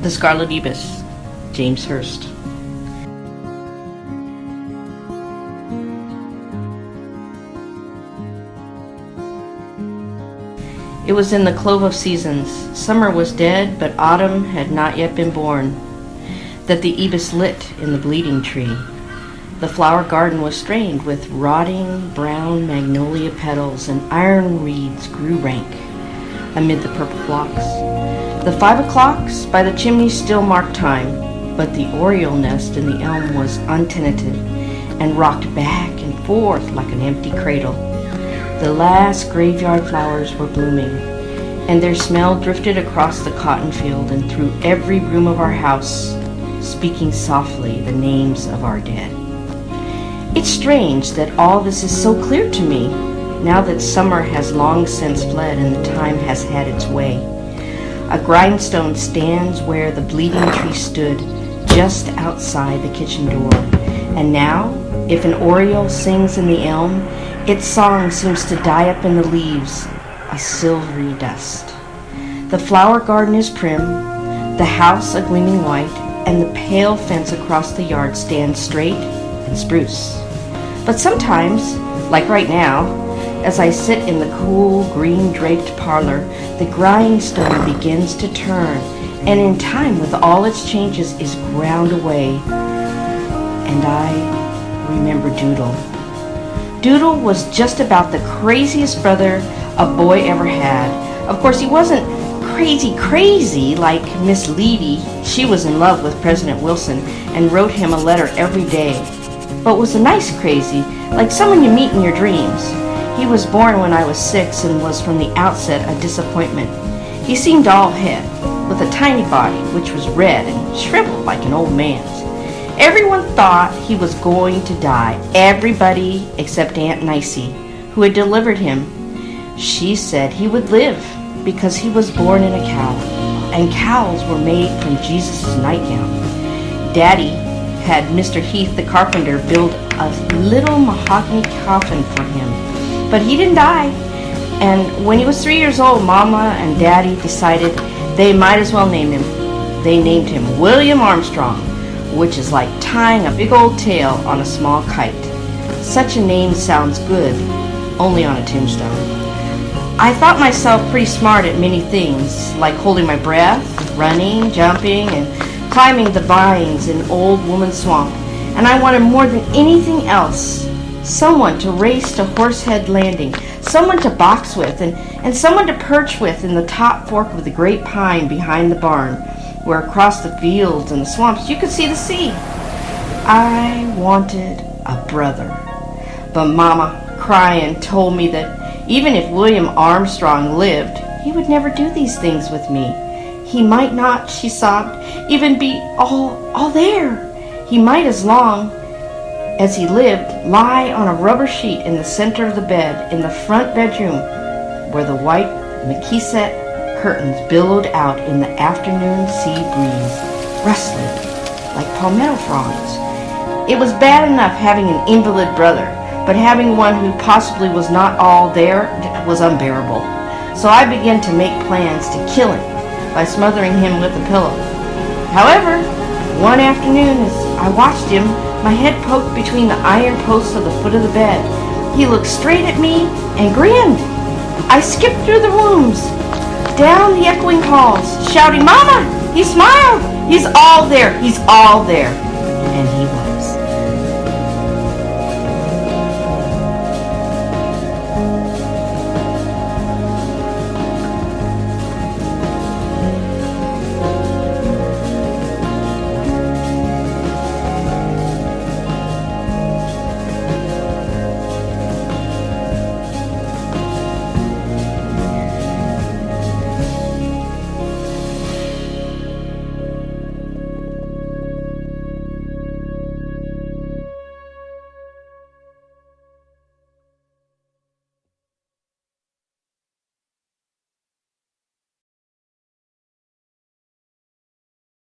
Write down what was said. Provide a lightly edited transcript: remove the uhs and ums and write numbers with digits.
The Scarlet Ibis, James Hurst. It was in the clove of seasons. Summer was dead, but autumn had not yet been born, that the ibis lit in the bleeding tree. The flower garden was strained with rotting brown magnolia petals, and iron reeds grew rank amid the purple phlox. The 5 o'clocks by the chimney still marked time, but the oriole nest in the elm was untenanted and rocked back and forth like an empty cradle. The last graveyard flowers were blooming, and their smell drifted across the cotton field and through every room of our house, speaking softly the names of our dead. It's strange that all this is so clear to me, now that summer has long since fled and the time has had its way. A grindstone stands where the bleeding tree stood, just outside the kitchen door. And now, if an oriole sings in the elm, its song seems to die up in the leaves, a silvery dust. The flower garden is prim, the house a gleaming white, and the pale fence across the yard stands straight and spruce. But sometimes, like right now, as I sit in the cool, green-draped parlor, the grindstone begins to turn, and in time with all its changes is ground away. And I remember Doodle. Doodle was just about the craziest brother a boy ever had. Of course, he wasn't crazy like Miss Leedy. She was in love with President Wilson and wrote him a letter every day, but was a nice crazy, like someone you meet in your dreams. He was born when I was 6 and was from the outset a disappointment. He seemed all head, with a tiny body which was red and shriveled like an old man's. Everyone thought he was going to die, everybody except Aunt Nicey, who had delivered him. She said he would live because he was born in a cowl, and cowls were made from Jesus' nightgown. Daddy had Mr. Heath the carpenter build a little mahogany coffin for him, but he didn't die. And when he was 3 years old, Mama and Daddy decided they might as well name him. They named him William Armstrong, which is like tying a big old tail on a small kite. Such a name sounds good, only on a tombstone. I thought myself pretty smart at many things, like holding my breath, running, jumping, and climbing the vines in Old Woman Swamp. And I wanted more than anything else someone to race to Horsehead Landing, someone to box with, and someone to perch with in the top fork of the great pine behind the barn, where across the fields and the swamps you could see the sea. I wanted a brother. But Mama, crying, told me that even if William Armstrong lived, he would never do these things with me. He might not, she sobbed, even be all there. He might, as long as he lived, lie on a rubber sheet in the center of the bed in the front bedroom, where the white marquisette curtains billowed out in the afternoon sea breeze, rustling like palmetto fronds. It was bad enough having an invalid brother, but having one who possibly was not all there was unbearable. So I began to make plans to kill him by smothering him with a pillow. However, one afternoon as I watched him, my head poked between the iron posts of the foot of the bed. He looked straight at me and grinned. I skipped through the rooms, down the echoing halls, shouting, "Mama!" He smiled. "He's all there! He's all there!" And he